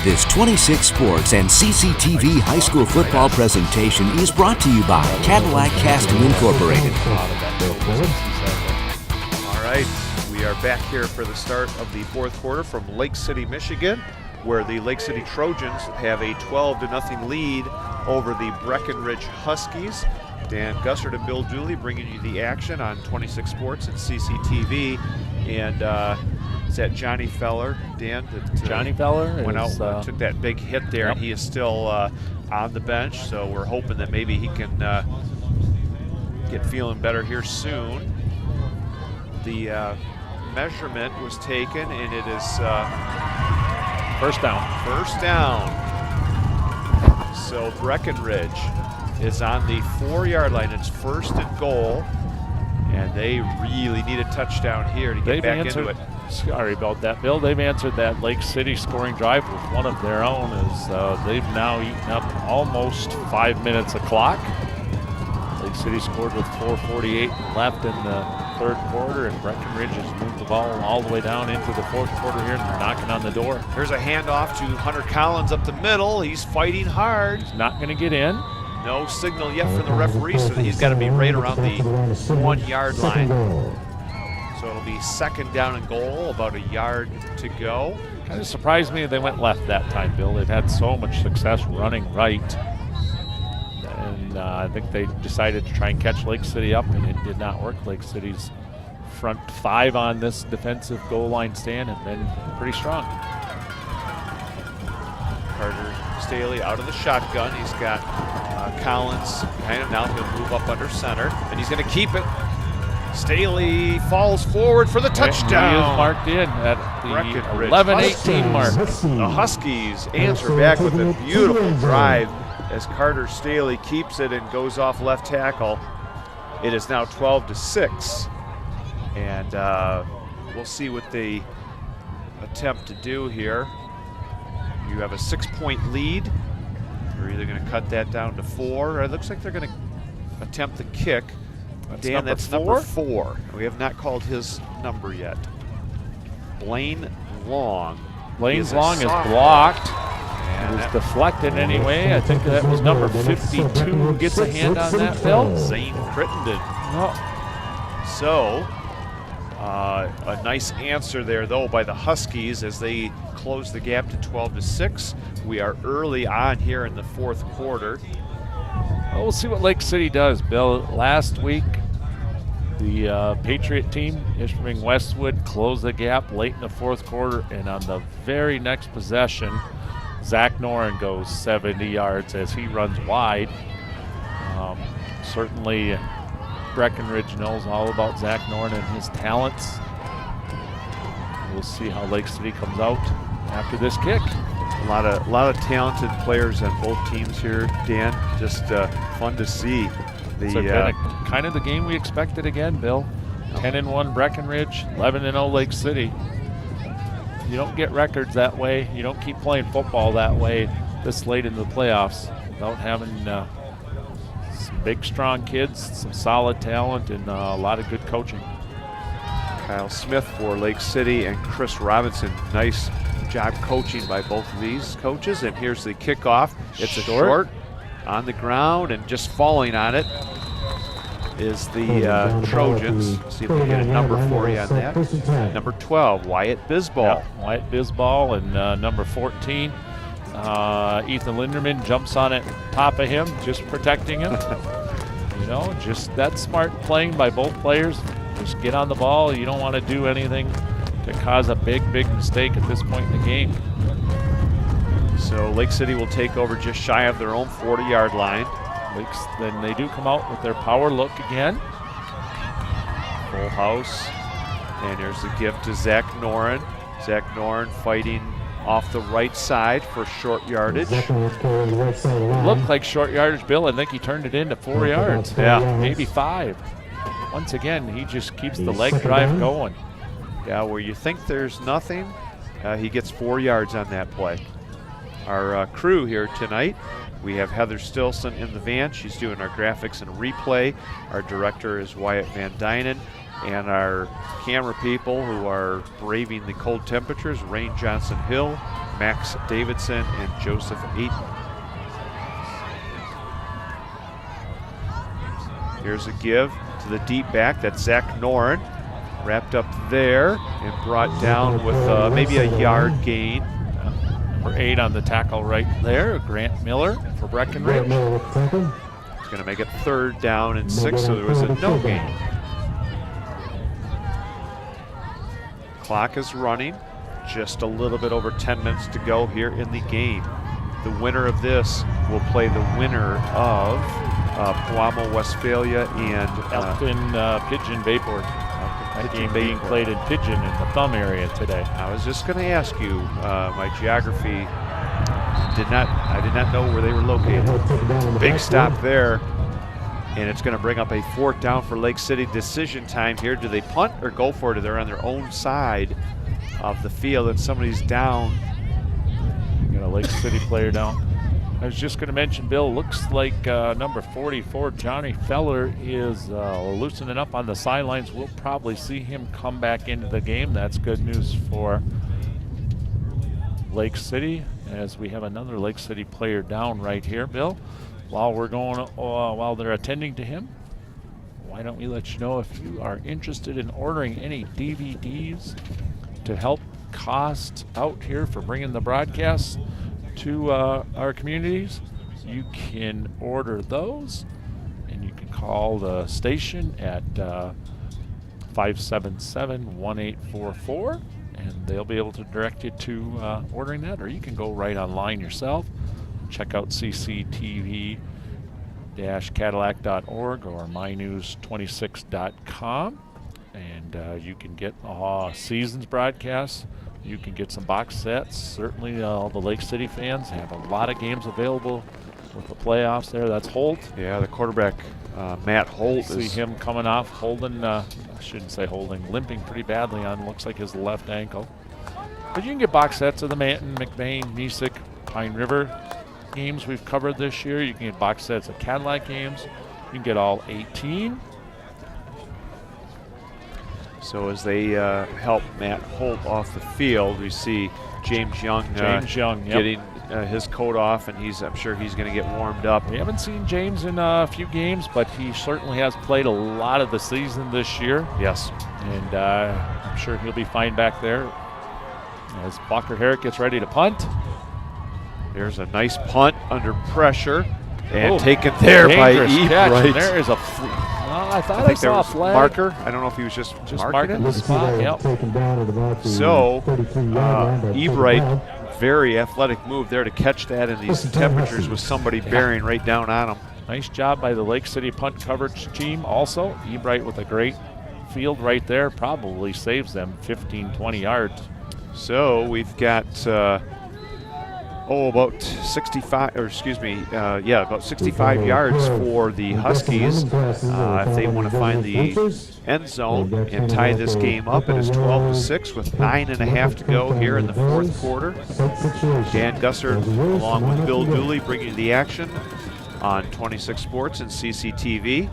This 26 Sports and CCTV high school football presentation is brought to you by Cadillac Casting Incorporated. All right, we are back here for the start of the fourth quarter from Lake City, Michigan, where the Lake City Trojans have a 12-0 lead over the Breckenridge Huskies. Dan Gussert and Bill Dooley bringing you the action on 26 Sports and CCTV. And is that Johnny Feller, Dan? Johnny Feller went out, took that big hit there, yep. and he is still on the bench. So we're hoping that maybe he can get feeling better here soon. The measurement was taken, and it is first down. First down. So Breckenridge is on the 4-yard line. It's first and goal, and they really need a touchdown here to get back into it. Sorry about that, Bill. They've answered that Lake City scoring drive with one of their own as they've now eaten up almost 5 minutes of clock. Lake City scored with 4:48 left in the third quarter, and Breckenridge has moved the ball all the way down into the fourth quarter here, and they're knocking on the door. Here's a handoff to Hunter Collins up the middle. He's fighting hard. He's not going to get in. No signal yet from the referee, so he's got to be right around the 1-yard line. So it'll be second down and goal, about a yard to go. Kind of surprised me they went left that time, Bill. They've had so much success running right. And I think they decided to try and catch Lake City up, and it did not work. Lake City's front 5 on this defensive goal line stand have been pretty strong. Carter Staley out of the shotgun. He's got Collins behind him now. He'll move up under center, and he's going to keep it. Staley falls forward for the touchdown. He is marked in at the 11-18 mark. The Huskies answer back with a beautiful drive as Carter Staley keeps it and goes off left tackle. It is now 12-6, and we'll see what they attempt to do here. You have a 6-point lead. They're either going to cut that down to 4, or it looks like they're going to attempt the kick. Dan, that's number 4. We have not called his number yet. Blaine Long. Blaine Long is blocked. It was deflected anyway. I think that was number 52 who gets a hand on that, Bill. Zane Crittenden. Oh. So, a nice answer there, though, by the Huskies as they close the gap to 12-6. We are early on here in the fourth quarter. Well, we'll see what Lake City does, Bill. Last week, the Patriot team, Ishpeming Westwood, closed the gap late in the fourth quarter, and on the very next possession, Zach Noren goes 70 yards as he runs wide. Certainly, Breckenridge knows all about Zach Noren and his talents. We'll see how Lake City comes out after this kick. A lot of talented players on both teams here, Dan. Just fun to see. It's been kind of the game we expected again, Bill. 10-1 Breckenridge, 11-0 Lake City. You don't get records that way. You don't keep playing football that way this late in the playoffs without having some big, strong kids, some solid talent, and a lot of good coaching. Kyle Smith for Lake City and Chris Robinson. Nice job coaching by both of these coaches. And here's the kickoff. It's a short on the ground, and just falling on it is the Trojans. See if we can get a number for you on that. Number 12, Wyatt Bisball. Yeah, Wyatt Bisball, and number 14, Ethan Linderman jumps on it top of him, just protecting him. You know, just that smart playing by both players. Just get on the ball. You don't want to do anything to cause a big mistake at this point in the game. So Lake City will take over just shy of their own 40-yard line. Then they do come out with their power look again. Full house. And there's the gift to Zach Noren. Zach Noren fighting off the right side for short yardage. It looked like short yardage, Bill. I think he turned it into 4 yards. Yeah. Maybe 5. Once again, he just keeps the leg drive going. Yeah, where you think there's nothing, he gets 4 yards on that play. Our crew here tonight, we have Heather Stilson in the van. She's doing our graphics and replay. Our director is Wyatt Van Dynen. And our camera people who are braving the cold temperatures, Rain Johnson Hill, Max Davidson and Joseph Ayton. Here's a give to the deep back. That's Zach Noren. Wrapped up there and brought down with maybe a yard gain. Number 8 on the tackle right there, Grant Miller for Breckenridge. It's going to make it 3rd down and 6, so there was a no gain. Clock is running. Just a little bit over 10 minutes to go here in the game. The winner of this will play the winner of Puamo, Westphalia, and Elkton Pigeon Bayport. That game being played in Pigeon in the Thumb area today. I was just going to ask you, my geography I did not know where they were located. Big stop there, and it's going to bring up a 4th down for Lake City. Decision time here. Do they punt or go for it? They're on their own side of the field, and somebody's down. Got a Lake City player down. I was just going to mention, Bill, looks like number 44, Johnny Feller, is loosening up on the sidelines. We'll probably see him come back into the game. That's good news for Lake City, as we have another Lake City player down right here, Bill. While they're attending to him, why don't we let you know if you are interested in ordering any DVDs to help cost out here for bringing the broadcasts to our communities. You can order those, and you can call the station at 577-1844, and they'll be able to direct you to ordering that, or you can go right online yourself. Check out cctv-cadillac.org or mynews26.com, and you can get seasons broadcasts. You can get some box sets. Certainly all the Lake City fans have a lot of games available with the playoffs there. That's Holt. Yeah, the quarterback, Matt Holt. See him coming off holding, I shouldn't say holding, limping pretty badly on, looks like his left ankle. But you can get box sets of the Manton, McBain, Mesick, Pine River games we've covered this year. You can get box sets of Cadillac games. You can get all 18. So as they help Matt Holt off the field, we see James Young, getting his coat off, and I'm sure he's going to get warmed up. We haven't seen James in a few games, but he certainly has played a lot of the season this year. Yes. And I'm sure he'll be fine back there as Walker Herrick gets ready to punt. There's a nice punt under pressure, and taken there by Ebright. There is a I thought I saw a flag. Marker. I don't know if he was just marking the spot. Yep. So Ebright, very athletic move there to catch that in these temperatures with somebody bearing right down on him. Nice job by the Lake City punt coverage team also. Ebright with a great field right there, probably saves them 15, 20 yards. So we've got about 65, or excuse me, about 65 yards for the Huskies if they want to find the end zone and tie this game up. It is 12-6 with 9.5 to go here in the 4th quarter. Dan Gusser along with Bill Dooley bringing you the action on 26 Sports and CCTV.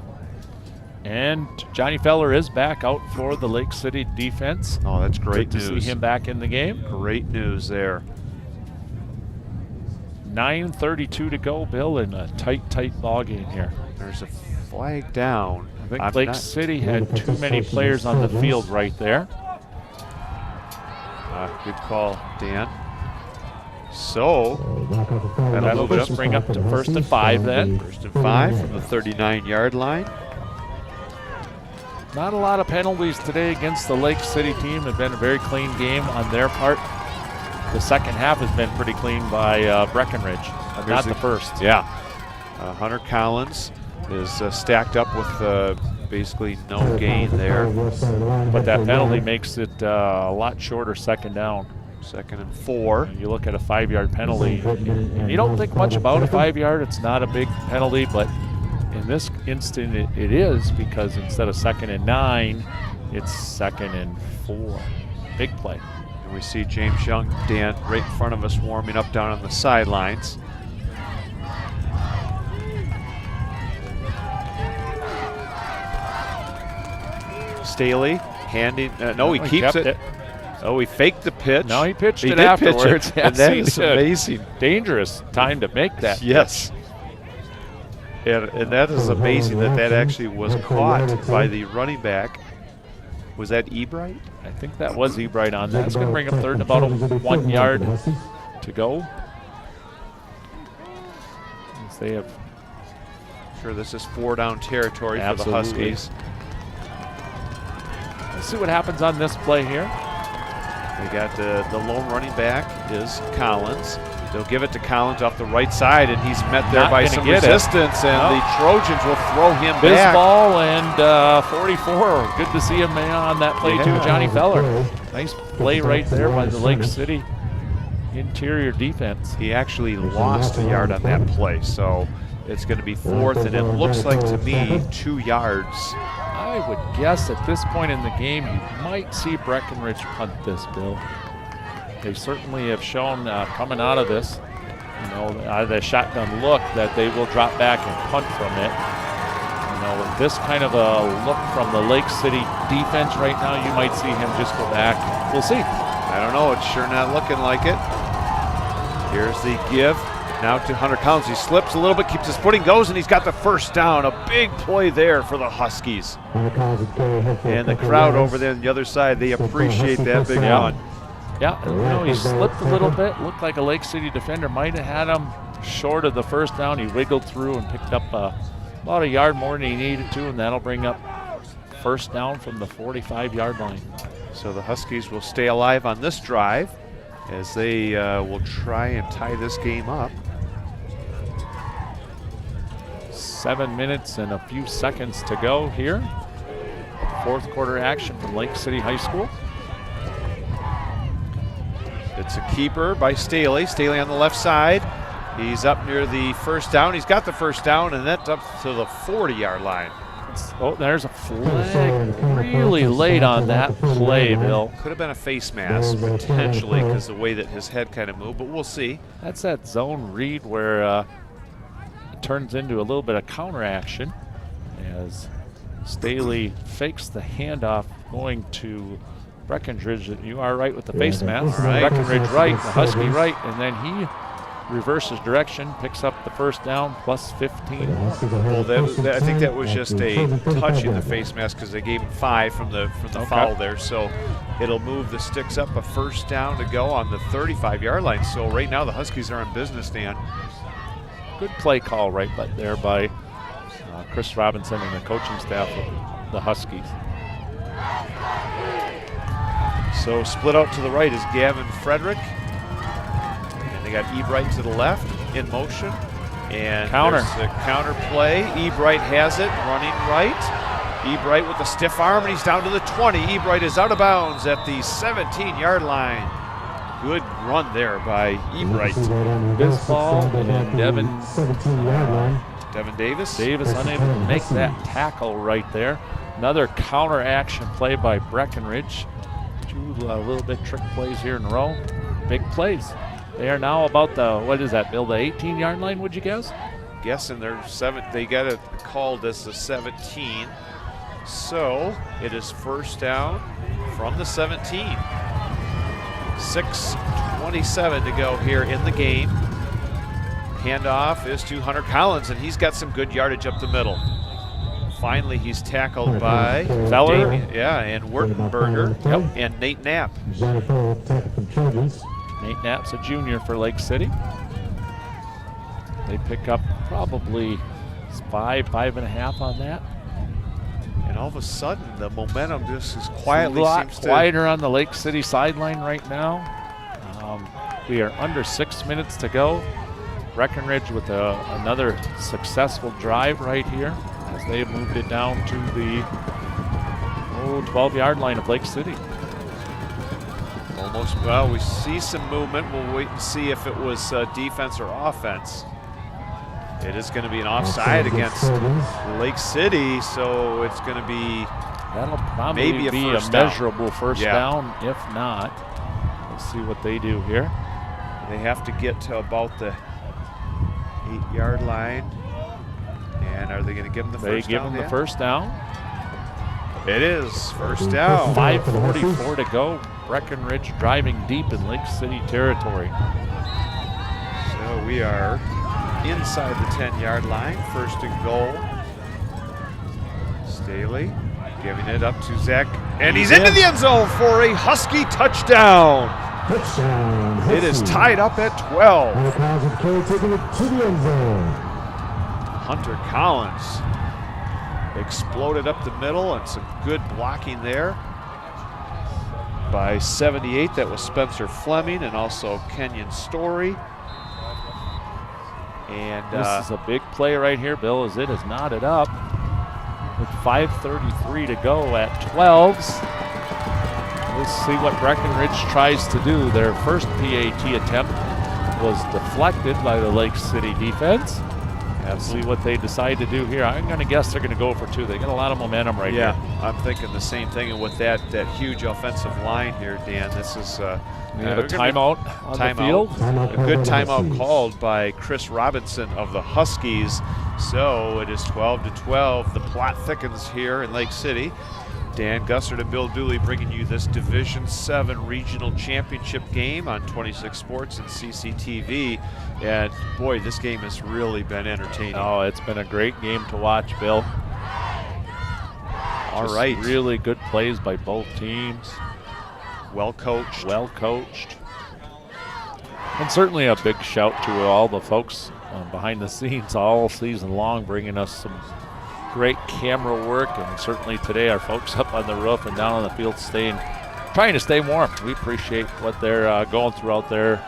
And Johnny Feller is back out for the Lake City defense. Oh, that's great news. To see him back in the game. Great news there. 9:32 to go, Bill, in a tight ball game here. There's a flag down. I think Lake City had too many players on the field right there. Good call, Dan. So that'll just bring up to 1st and 5 then. 1st and 5 from the 39-yard line. Not a lot of penalties today against the Lake City team. It's been a very clean game on their part. The second half has been pretty clean by Breckenridge, not the first. Yeah. Hunter Collins is stacked up with basically no gain there. But that penalty makes it a lot shorter 2nd down. 2nd and 4. You look at a 5-yard penalty, and you don't think much about a 5-yard. It's not a big penalty, but in this instant it is, because instead of 2nd and 9, it's 2nd and 4. Big play. And we see James Young, Dan, right in front of us, warming up down on the sidelines. Staley handing, no, he keeps it. Oh, he faked the pitch. No, he pitched He it did afterwards. pitch it, and Yes, that he is did. amazing. Dangerous time to make that Yes. And that is amazing that actually was caught by the running back. Was that Ebright? I think that was Ebright on that. It's going to bring up third and about 1 yard to go. As they have Sure, this is 4-down territory Absolutely. for the Huskies. Let's see what happens on this play here. They got the lone running back is Collins. They'll give it to Collins off the right side, and he's met there Not by gonna some get it. resistance, and No. the Trojans will throw him back. Bisball and 44. Good to see him on that play too, Johnny Feller. Nice play right there by the Lake City interior defense. He actually lost a yard on that play, so it's going to be fourth, and it looks like to me 2 yards. I would guess at this point in the game you might see Breckenridge punt this, Bill. They certainly have shown coming out of this, you know, out of the shotgun look, that they will drop back and punt from it. You know, with this kind of a look from the Lake City defense right now, you might see him just go back. We'll see. I don't know. It's sure not looking like it. Here's the give. Now to Hunter Collins. He slips a little bit, keeps his footing, goes, and he's got the first down. A big play there for the Huskies. And the crowd over there on the other side, they appreciate that big run. Yeah, you know, he slipped a little bit. Looked like a Lake City defender might have had him short of the first down. He wiggled through and picked up about a yard more than he needed to, and that'll bring up first down from the 45-yard line. So the Huskies will stay alive on this drive as they will try and tie this game up. 7 minutes and a few seconds to go here. Fourth quarter action from Lake City High School. It's a keeper by Staley. Staley on the left side. He's up near the first down. He's got the first down, and that's up to the 40-yard line. Oh, there's a flag really late on that play, Bill. Could have been a face mask, potentially, because the way that his head kind of moved, but we'll see. That's that zone read where it turns into a little bit of counter action as Staley fakes the handoff going to Breckenridge. You are right with the face mask. Right. Breckenridge right, the Husky right, and then he reverses direction, picks up the first down, plus 15. Well, I think that was just a touch in the face mask because they gave him 5 from the foul there. So it'll move the sticks up a first down to go on the 35-yard line. So right now the Huskies are in business, Dan. Good play call right there by Chris Robinson and the coaching staff of the Huskies. So split out to the right is Gavin Frederick. And they got Ebright to the left in motion. And counter. There's a counter play. Ebright has it, running right. Ebright with a stiff arm, and he's down to the 20. Ebright is out of bounds at the 17-yard line. Good run there by Ebright. Bisball and Devin Davis. Davis unable to make that tackle right there. Another counter action play by Breckenridge. Two little bit trick plays here in a row. Big plays. They are now about the, what is that, Bill, the 18-yard line, would you guess? Guessing they're they got it called as the 17. So it is first down from the 17. 6:27 to go here in the game. Handoff is to Hunter Collins, and he's got some good yardage up the middle. Finally, he's tackled by Feller. and Wurtenberger and Nate Knapp. Nate Knapp's a junior for Lake City. They pick up probably 5.5 on that. And all of a sudden, the momentum just is quietly a lot seems quieter on the Lake City sideline right now. We are under 6 minutes to go. Breckenridge with another successful drive right here as they have moved it down to the 12-yard line of Lake City. almost. Well, we see some movement. We'll wait and see if it was defense or offense. It is going to be an offside against Lake City, so it's going to be that'll probably maybe be a measurable first down. If not, let's see what they do here. They have to get to about the 8-yard line. And are they going to give them the first down? They give them the first down. It is first down. 5:44 to go. Breckenridge driving deep in Lake City territory. So we are inside the 10-yard line, 1st and goal. Staley giving it up to Zach, and he's into the end zone for a Husky touchdown. It is tied up at 12. Hunter Collins exploded up the middle, and some good blocking there by 78. That was Spencer Fleming and also Kenyon Story. And this is a big play right here, Bill, as it is knotted up with 5:33 to go at 12s. Let's see what Breckenridge tries to do. Their first PAT attempt was deflected by the Lake City defense. Let's see what they decide to do here. I'm going to guess they're going to go for 2. They got a lot of momentum right here. Yeah, I'm thinking the same thing. And with that huge offensive line here, Dan, this is we have a timeout on the field. A good timeout called by Chris Robinson of the Huskies. So it is 12-12. The plot thickens here in Lake City. Dan Gussert and Bill Dooley bringing you this Division VII Regional Championship game on 26 Sports and CCTV. And boy, this game has really been entertaining. Oh, it's been a great game to watch, Bill. All right. Really good plays by both teams. Well coached. Well coached. And certainly a big shout to all the folks behind the scenes all season long, bringing us some great camera work, and certainly today our folks up on the roof and down on the field trying to stay warm. We appreciate what they're going through out there.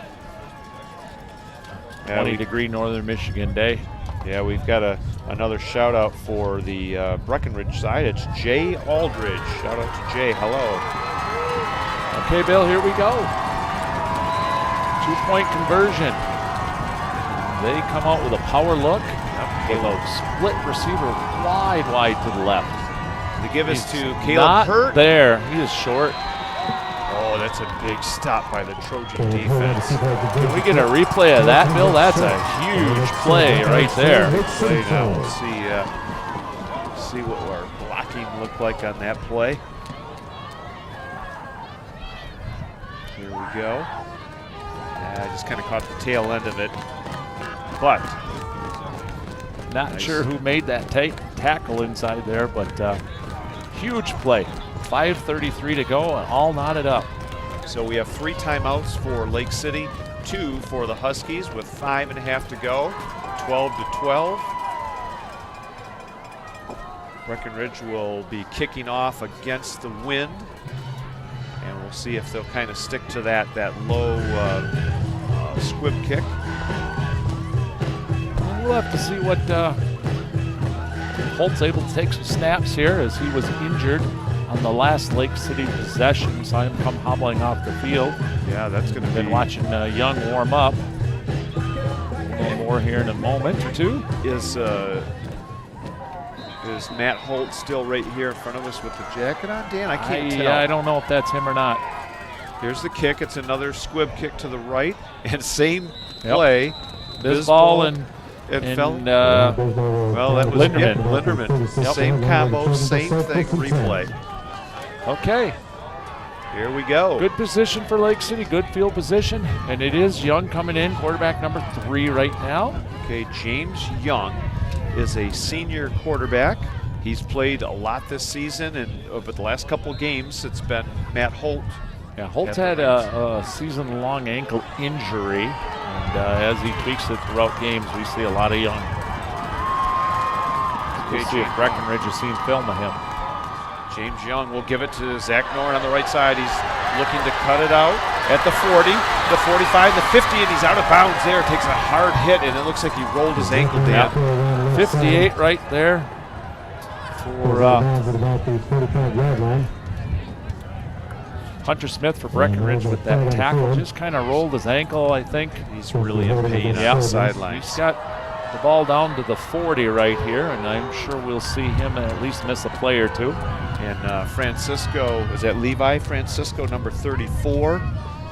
20-degree northern Michigan day. Yeah, we've got another shout out for the Breckenridge side. It's Jay Aldridge. Shout out to Jay. Hello. Okay, Bill, here we go. 2-point conversion. They come out with a power look. Caleb split receiver wide to the left. They give us to Caleb not Hurt. There, he is short. Oh, that's a big stop by the Trojan defense. Can we get a replay of that, Bill? That's a huge play right there. Play now. We'll see what our blocking looked like on that play. Here we go. I just kind of caught the tail end of it, but not nice. Sure who made that tackle inside there, but huge play. 5:33 to go, and all knotted up. So we have 3 timeouts for Lake City, 2 for the Huskies with 5.5 to go, 12-12. Breckenridge will be kicking off against the wind, and we'll see if they'll kind of stick to that low squib kick. We'll have to see what Holt's able to take some snaps here, as he was injured on the last Lake City possession. Saw him come hobbling off the field. Yeah, that's going to be. Been watching Young warm up. A little more here in a moment or two. Is Matt Holt still right here in front of us with the jacket on, Dan? I can't tell. Yeah, I don't know if that's him or not. Here's the kick. It's another squib kick to the right, and same play. Bisball and well, that was Linderman. Yep. Same combo, same thing. Replay. Okay. Here we go. Good position for Lake City. Good field position, and it is Young coming in, quarterback number 3 right now. Okay, James Young is a senior quarterback. He's played a lot this season, and over the last couple games, it's been Matt Holt. Yeah, Holt's had a season-long ankle injury, and as he tweaks it throughout games, we see a lot of Young. We'll see if Breckenridge has seen film of him. James Young will give it to Zach Norn on the right side. He's looking to cut it out at the 40, the 45, the 50, and he's out of bounds there. Takes a hard hit, and it looks like he rolled his ankle down. 58 right there for Hunter Smith for Breckenridge with that tackle. Just kind of rolled his ankle, I think. He's really in pain on the sidelines. He's got the ball down to the 40 right here, and I'm sure we'll see him at least miss a play or two. And Francisco, was that Levi Francisco, number 34,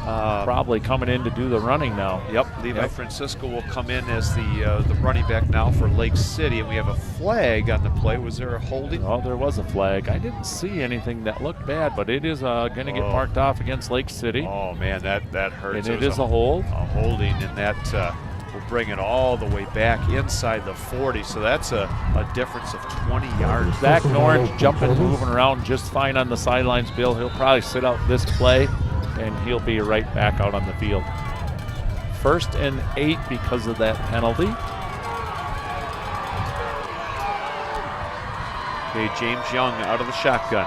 Probably coming in to do the running now. Yep, Levi Francisco will come in as the running back now for Lake City, and we have a flag on the play. Was there a holding? Oh, there was a flag. I didn't see anything that looked bad, but it is going to get marked off against Lake City. Oh, man, that hurts. And it is a hold. A holding, and that will bring it all the way back inside the 40, so that's a difference of 20 yards. Zach Norn jumping, moving around just fine on the sidelines, Bill. He'll probably sit out this play, and he'll be right back out on the field. 1st and 8 because of that penalty. Okay, James Young out of the shotgun.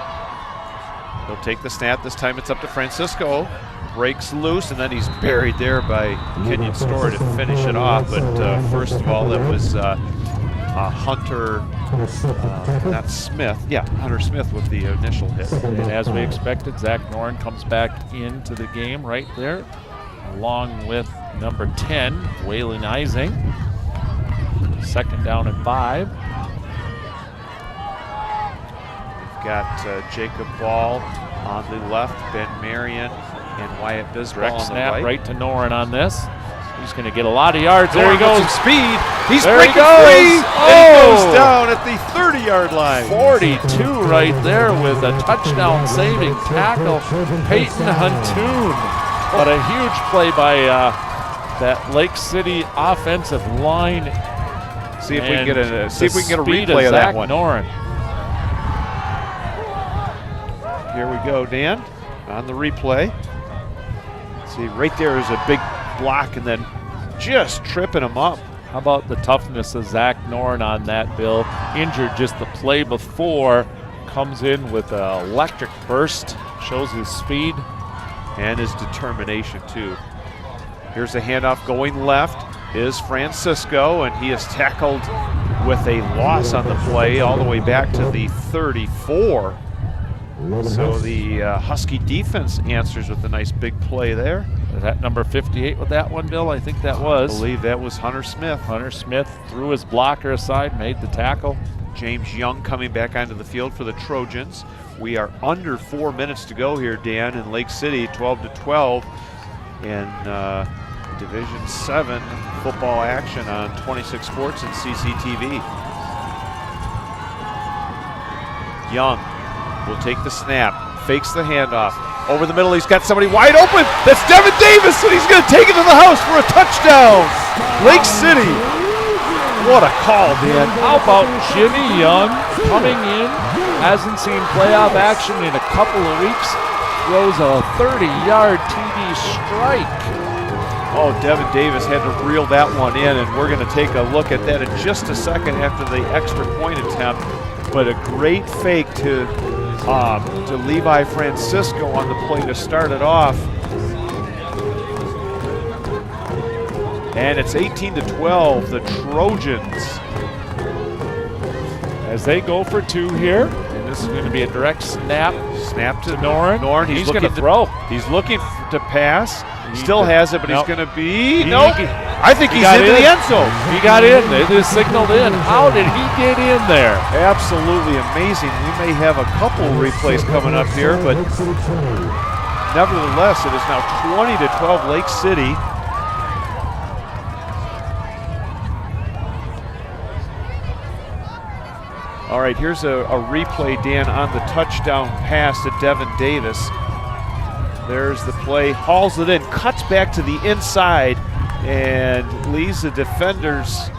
He'll take the snap. This time it's up to Francisco. Breaks loose, and then he's buried there by Kenyon Story to finish it off. But first of all, that was Hunter, not Smith. Yeah, Hunter Smith with the initial hit. And as we expected, Zach Norn comes back into the game right there, along with number 10, Waylon Ising. 2nd down and 5. We've got Jacob Ball on the left, Ben Marion, and Wyatt Bisbal Direct on the snap right to Norn on this. He's going to get a lot of yards. There he goes. Speed. He's there breaking free. And he goes down at the 30-yard line. 42 right there with a touchdown saving tackle. Peyton Huntoon. What a huge play by that Lake City offensive line. See if we can get a replay of that one. Norn. Here we go, Dan, on the replay. See, right there is a big block, and then just tripping him up. How about the toughness of Zach Norn on that, Bill? Injured just the play before, comes in with an electric burst, shows his speed. And his determination, too. Here's a handoff going left is Francisco, and he is tackled with a loss on the play all the way back to the 34. So the Husky defense answers with a nice big play there. Is that number 58 with that one, Bill? I think that was. I believe that was Hunter Smith. Hunter Smith threw his blocker aside, made the tackle. James Young coming back onto the field for the Trojans. We are under 4 minutes to go here, Dan, in Lake City, 12-12. And Division 7 football action on 26 Sports and CCTV. Young will take the snap, fakes the handoff. Over the middle, he's got somebody wide open. That's Devin Davis, and he's going to take it to the house for a touchdown. Lake City. What a call, Dan. How about Jimmy Young coming in, hasn't seen playoff action in a couple of weeks, throws a 30-yard TD strike. Oh, Devin Davis had to reel that one in, and we're going to take a look at that in just a second after the extra point attempt. But a great fake to Levi Francisco on the play to start it off. And it's 18-12, the Trojans. As they go for 2 here, and this is going to be a direct snap. Snap to Norn. He's going to throw. He's looking to pass. Still has it, but he's going to be. Nope. I think he's into the end zone. He got in. It is signaled in. How did he get in there? Absolutely amazing. We may have a couple replays coming up here, but nevertheless, it is now 20-12 Lake City. All right, here's a replay, Dan, on the touchdown pass to Devin Davis. There's the play, hauls it in, cuts back to the inside, and leaves the defenders.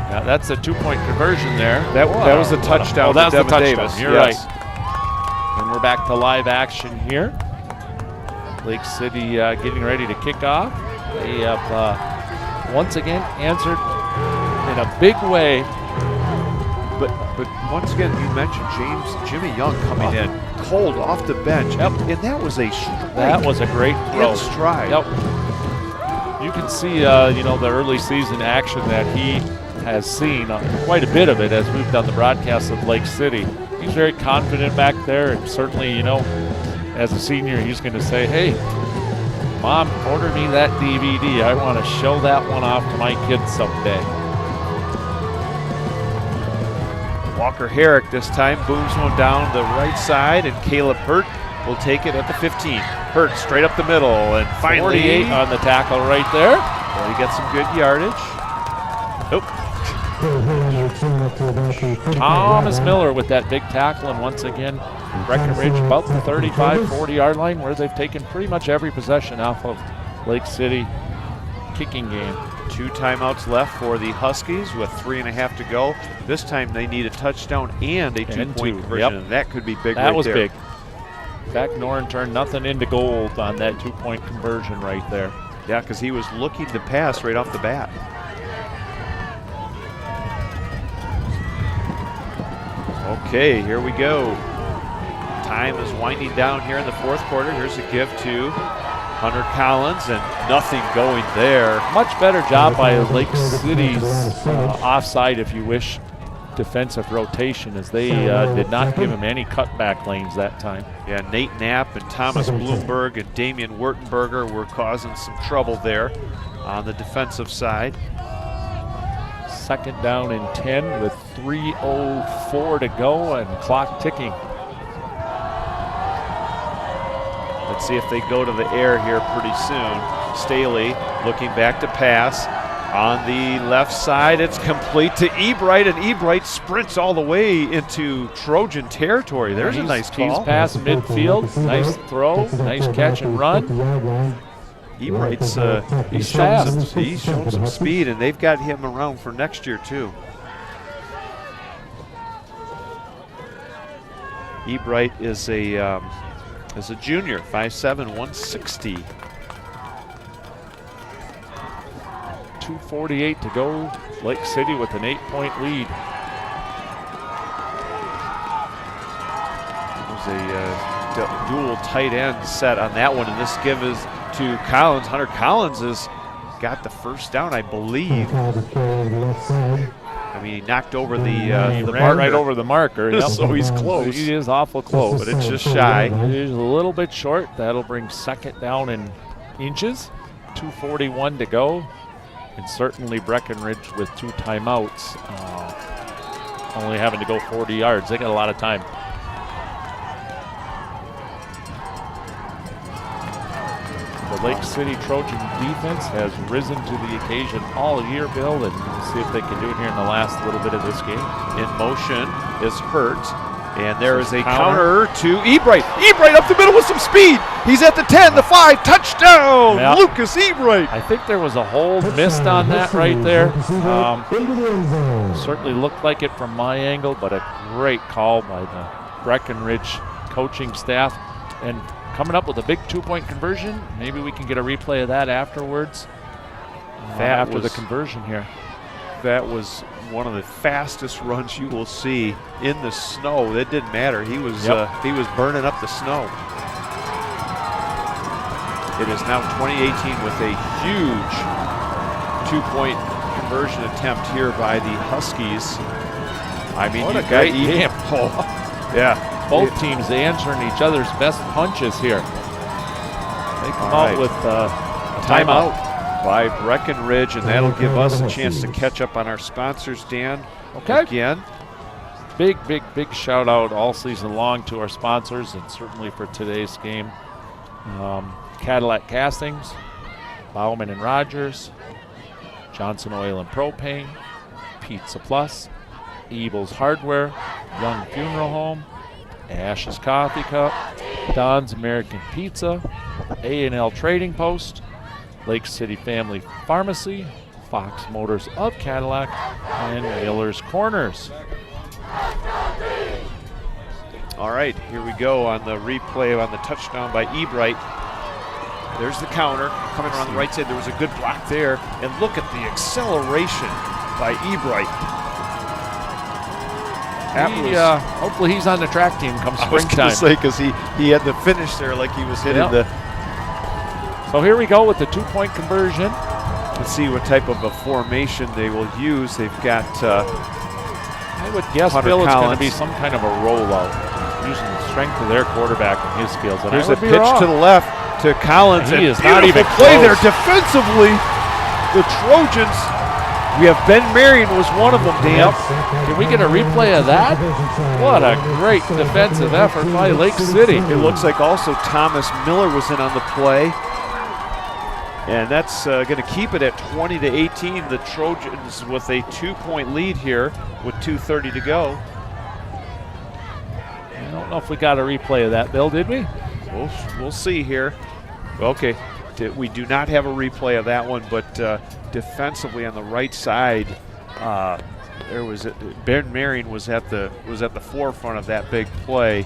Now that's a 2-point conversion there. That was the touchdown. Oh, that was the touchdown. Davis. You're right. And we're back to live action here. Lake City getting ready to kick off. They have once again answered in a big way. But once again, you mentioned Jimmy Young coming in cold off the bench. Yep. And that was a strike. That was a great throw. In stride. Yep. You can see, the early season action that he has seen, quite a bit of it as we've done the broadcast of Lake City. He's very confident back there, and certainly, as a senior, he's going to say, hey, Mom, order me that DVD. I want to show that one off to my kids someday. Walker Herrick this time booms one down the right side, and Caleb Hurt will take it at the 15. Hurt straight up the middle, and finally 48 on the tackle right there. Well, he gets some good yardage. Nope. Thomas Miller with that big tackle, and once again, Breckenridge about the 35, 40-yard line, where they've taken pretty much every possession off of Lake City kicking game. 2 timeouts left for the Huskies with 3.5 to go. This time they need a touchdown and a 2-point conversion, and that could be big. That was big. In fact, Noren turned nothing into gold on that 2-point conversion right there. Yeah, because he was looking to pass right off the bat. Okay, here we go. Time is winding down here in the 4th quarter. Here's a give to Hunter Collins, and nothing going there. Much better job by Lake City's offside, if you wish, defensive rotation, as they did not give him any cutback lanes that time. Yeah, Nate Knapp and Thomas Bloomberg and Damian Wurtenberger were causing some trouble there on the defensive side. 2nd down and 10 with 3:04 to go and clock ticking. Let's see if they go to the air here pretty soon. Staley looking back to pass. On the left side, it's complete to Ebright, and Ebright sprints all the way into Trojan territory. There's a nice call. He's past midfield. Nice throw, nice catch and run. Ebright's he's shown some speed, and they've got him around for next year too. Ebright is a junior, 5'7", 160. 2:48 to go. Lake City with an 8-point lead. There's a dual tight end set on that one, and this give is to Collins. Hunter Collins has got the first down, I believe. I mean, he knocked over the ran right over the marker. Yep. So he's close. He is awful close, but it's just shy. It is a little bit short. That'll bring 2nd down in inches. 2:41 to go. And certainly Breckenridge with 2 timeouts, only having to go 40 yards. They got a lot of time. The Lake City Trojan defense has risen to the occasion all year, Bill, and we'll see if they can do it here in the last little bit of this game. In motion is Hurt, and there is a counter to Ebright. Ebright up the middle with some speed. He's at the 10, the 5, touchdown, yeah. Lucas Ebright. I think there was a hold missed on that right there. Certainly looked like it from my angle, but a great call by the Breckenridge coaching staff. And coming up with a big 2-point conversion. Maybe we can get a replay of that afterwards. After the conversion here. That was one of the fastest runs you will see in the snow. That didn't matter. He was burning up the snow. It is now 2018 with a huge 2-point conversion attempt here by the Huskies. I mean, what a great game. Yeah. Both teams answering each other's best punches here. They come out with a timeout by Breckenridge, and that'll give us a chance to catch up on our sponsors, Dan. Okay. Again. Big shout out all season long to our sponsors, and certainly for today's game. Cadillac Castings, Bauman and Rogers, Johnson Oil and Propane, Pizza Plus, Ebel's Hardware, Young Funeral Home, Ash's Coffee Cup, Don's American Pizza, A&L Trading Post, Lake City Family Pharmacy, Fox Motors of Cadillac, and Miller's Corners. All right, here we go on the replay on the touchdown by Ebright. There's the counter coming around the right side. There was a good block there, and look at the acceleration by Ebright. Hopefully he's on the track team come springtime. I was going to say, because he had the finish there like he was hitting the... So here we go with the 2-point conversion. Let's see what type of a formation they will use. They've got I would guess, Hunter Bill, it's Collins. going to be some kind of a rollout, using the strength of their quarterback and his skills. And there's a pitch to the left to Collins. He is not even play close. there defensively. The Trojans We have Ben Marion was one of them, Dan. Can we get a replay of that? What a great defensive effort by Lake City. It looks like also Thomas Miller was in on the play. And that's going to keep it at 20-18. The Trojans with a 2-point lead here with 2:30 to go. I don't know if we got a replay of that, Bill, did we? We'll see here. Okay, we do not have a replay of that one, but defensively on the right side, there was Ben Marion was at the forefront of that big play.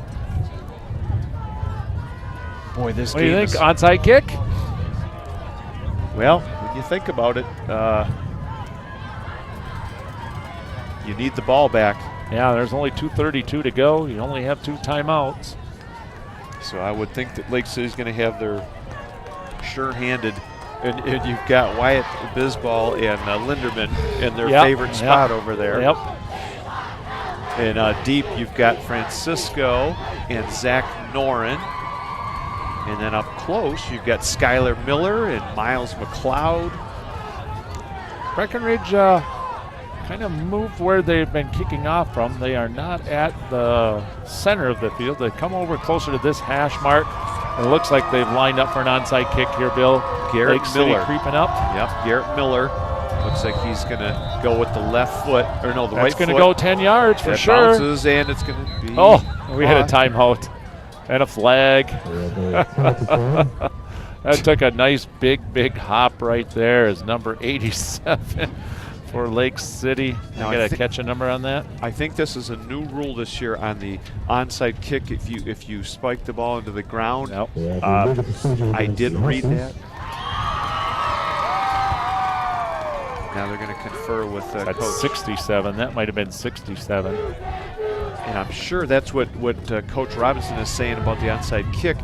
Boy, this what do game you think? Onside kick? Well, when you think about it, you need the ball back. Yeah, there's only 2:32 to go. You only have 2 timeouts. So I would think that Lake City's going to have their sure-handed, and you've got Wyatt Bisbal and Linderman in their favorite spot over there. Yep. And deep, you've got Francisco and Zach Noren. And then up close, you've got Skylar Miller and Miles McLeod. Breckenridge kind of moved where they've been kicking off from. They are not at the center of the field. They come over closer to this hash mark. It looks like they've lined up for an onside kick here, Bill. Garrett Lake City Miller creeping up. Yep, Garrett Miller. Looks like he's going to go with the left foot, or no, the right foot. That's going to go 10 yards for sure. Bounces, and it's going to be. Oh, we had a timeout and a flag. That took a nice big hop right there as number 87 for Lake City. Now I got to catch a number on that. I think this is a new rule this year on the onside kick. If you spike the ball into the ground, I did read that. Now they're going to confer with That's Coach. 67. That might have been 67. And I'm sure that's what Coach Robinson is saying about the onside kick.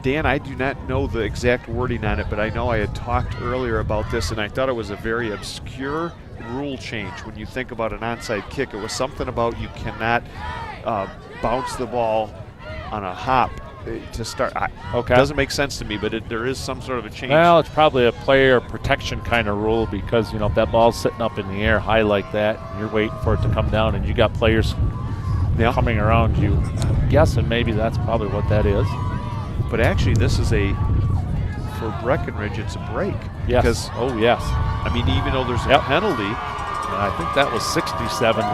Dan, I do not know the exact wording on it, but I know I had talked earlier about this, and I thought it was a very obscure rule change when you think about an onside kick. It was something about you cannot bounce the ball on a hop to start. Okay. It doesn't make sense to me, but there is some sort of a change. Well, it's probably a player protection kind of rule because, you know, if that ball's sitting up in the air high like that, and you're waiting for it to come down, and you got players coming around you. I'm guessing maybe that's probably what that is. But actually, this is for Breckenridge, it's a break. Yes. Because, yes. I mean, even though there's a penalty. And I think that was 67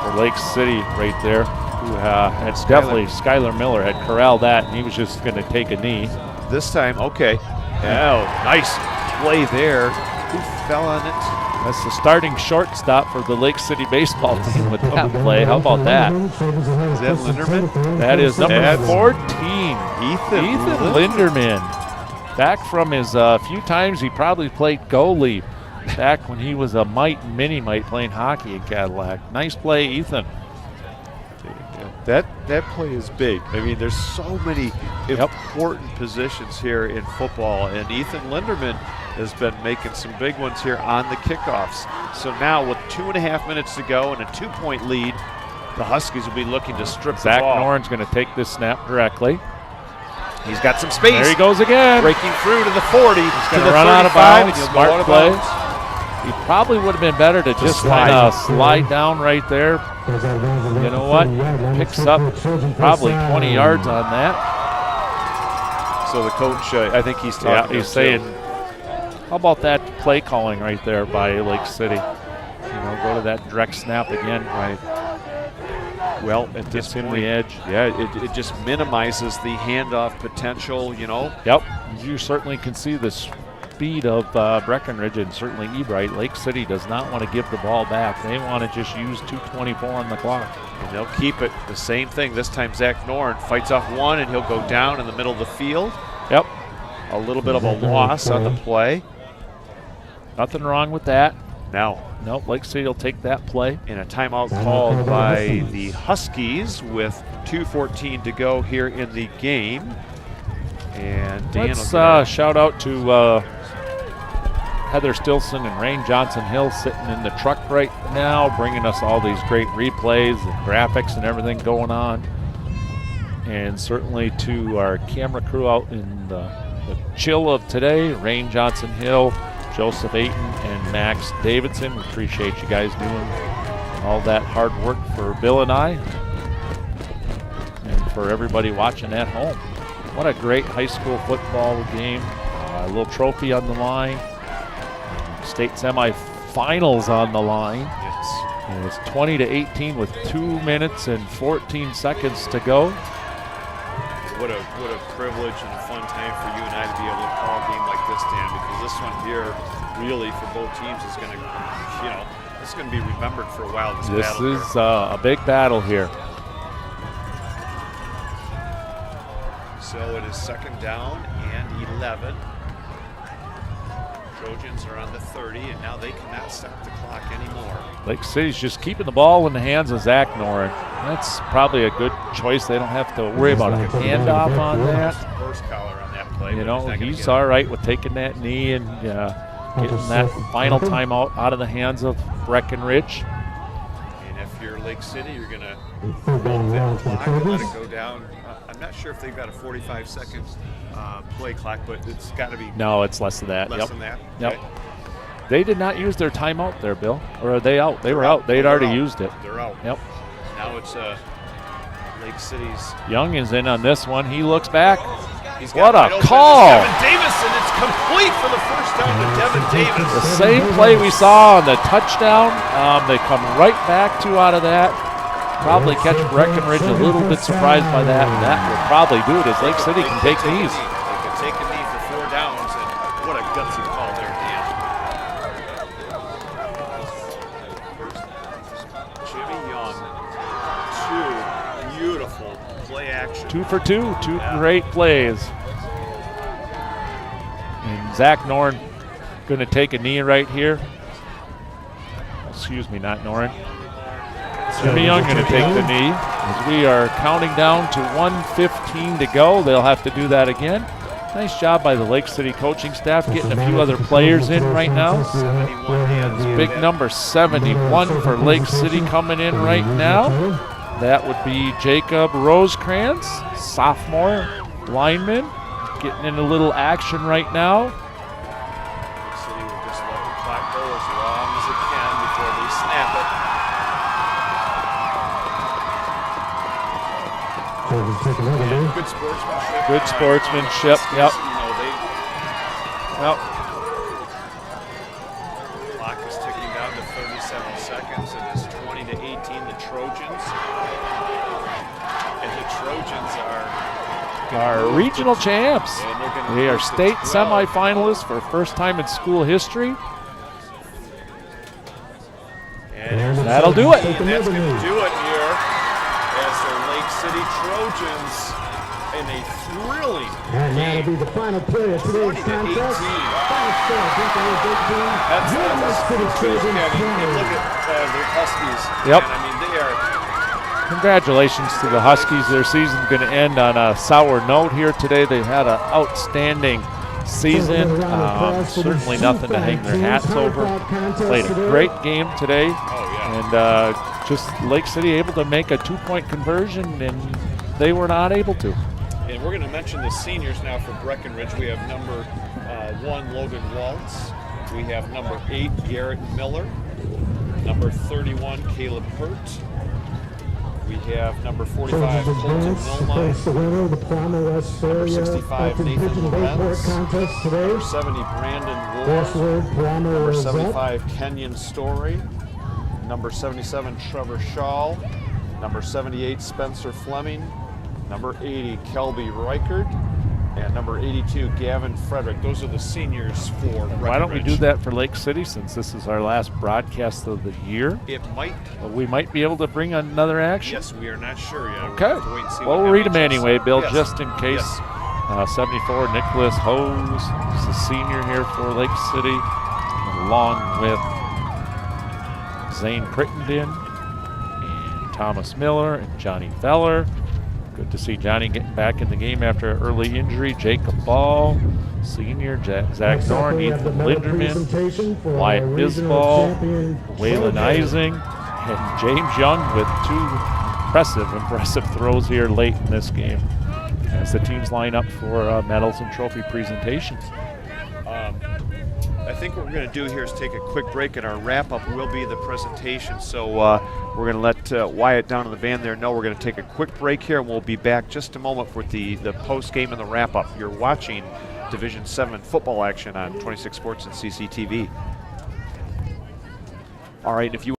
for Lake City right there. Who had definitely Skylar Miller had corralled that, and he was just going to take a knee. This time, okay. Oh, nice play there. Who fell on it? That's the starting shortstop for the Lake City baseball team with that play. How about that? Is that Linderman? That is number 14. Ethan Linderman. Back from his few times he probably played goalie back when he was a mini mite playing hockey in Cadillac. Nice play, Ethan. That play is big. I mean, there's so many important positions here in football, and Ethan Linderman has been making some big ones here on the kickoffs. So now with 2.5 minutes to go and a 2-point lead, the Huskies will be looking to strip the ball. Zach Noren's going to take this snap directly. He's got some space. There he goes again. Breaking through to the 40. He's going to run out of bounds. Smart play. He probably would have been better to just slide down right there. You know what? Picks up probably 20 yards on that. So the coach, I think he's talking. He's saying, how about that play calling right there by Lake City? You know, go to that direct snap again. Right. Well, at this point, the edge. Yeah, it just minimizes the handoff potential, you know. Yep. You certainly can see the speed of Breckenridge and certainly Ebright. Lake City does not want to give the ball back. They want to just use 2:24 on the clock. And they'll keep it the same thing. This time Zach Noren fights off one, and he'll go down in the middle of the field. Yep. A little bit of a loss on the play. Nothing wrong with that. Nope, Lake City will take that play. And a timeout called by the Huskies with 2:14 to go here in the game. And Dan, let's shout out to Heather Stilson and Rain Johnson-Hill sitting in the truck right now, bringing us all these great replays and graphics and everything going on. And certainly to our camera crew out in the chill of today, Rain Johnson-Hill, Joseph Ayton, and Max Davidson. We appreciate you guys doing all that hard work for Bill and I and for everybody watching at home. What a great high school football game. A little trophy on the line. State semifinals on the line. Yes. And it's 20-18 with 2 minutes and 14 seconds to go. What a privilege and a fun time for you and I to be able to call a game like this, Dan, because this one here really for both teams is going to, this is going to be remembered for a while. This is a big battle here. So it is 2nd down and 11. Trojans are on the 30, and now they cannot stop the clock anymore. Lake City's just keeping the ball in the hands of Zach Noren. That's probably a good choice. They don't have to worry about a handoff on that. First collar on that play. He's all right with taking that knee and getting that final timeout out of the hands of Breckenridge. And if you're Lake City, you're going to hold that clock and let it go down. I'm not sure if they've got a 45-second play clock, but it's got to be. No, it's less than that. Less than that? Yep. Okay. They did not use their timeout there, Bill. Or are they out? They were out. They'd already used it. They're out. Yep. Now it's Lake City's. Young is in on this one. He looks back. What a call! Devin Davis, and it's complete for the first down to Devin Davis. The same play we saw on the touchdown. They come right back to out of that. Probably catch Breckenridge a little bit surprised by that, and that will probably do it as Lake City can take these. They can take a knee for 4 downs, and what a gutsy call there, Dan. Jimmy Young, 2 beautiful play action. 2 for 2, 2 great plays. And Zach Noren going to take a knee right here. Excuse me, not Noren. Jimmy Young going to take the knee as we are counting down to 1:15 to go. They'll have to do that again. Nice job by the Lake City coaching staff getting a few other players in right now. Big number 71 for Lake City coming in right now. That would be Jacob Rosecrans, sophomore lineman, getting in a little action right now. Lake City will just let the clock go as long as it can before they snap it. Yeah, good sportsmanship. Good sportsmanship, yep. Yep. Clock is ticking down to 37 seconds. It is 20-18, the Trojans. And the Trojans are our regional champs. They are state semifinalists for first time in school history. And that'll do it. And that's going to do it here as the Lake City Trojans in a thrilling And that'll be the final play of today's 20-18. contest. That's good. And look at the Huskies. Yep. And I mean, they are. Congratulations to the Huskies. Their season's going to end on a sour note here today. They had an outstanding season. Certainly nothing to hang their hats over. Played a great game today. Oh, yeah. And just Lake City able to make a 2-point conversion, and they were not able to. And we're going to mention the seniors now for Breckenridge. We have number 1, Logan Waltz. We have number 8, Garrett Miller. Number 31, Caleb Hurt. We have number 45, Colton Milmine. Number 65, Nathan Lorenz. Number 70, Brandon Ward. Number 75, Kenyon Story. Number 77, Trevor Shaw. Number 78, Spencer Fleming. Number 80, Kelby Reichard. And number 82, Gavin Frederick. Those are the seniors for Breckenridge. Why don't we do that for Lake City since this is our last broadcast of the year? It might. We might be able to bring another action. Yes, we are not sure yet. Okay. We'll wait and see Well, what we'll read them MHS anyway, Bill, Yes. just in case. Yes. 74, Nicholas Hose is a senior here for Lake City, along with Zane Crittenden and Thomas Miller and Johnny Feller. Good to see Johnny getting back in the game after an early injury. Jacob Ball, senior, Zach Noren, Ethan Linderman, Wyatt Bisball, Waylon Ising, and James Young with 2 impressive throws here late in this game as the teams line up for medals and trophy presentations. I think what we're going to do here is take a quick break, and our wrap-up will be the presentation. So we're going to let Wyatt down in the van there know we're going to take a quick break here, and we'll be back just a moment for the post-game and the wrap-up. You're watching Division 7 football action on 26 Sports and CCTV. All right, if you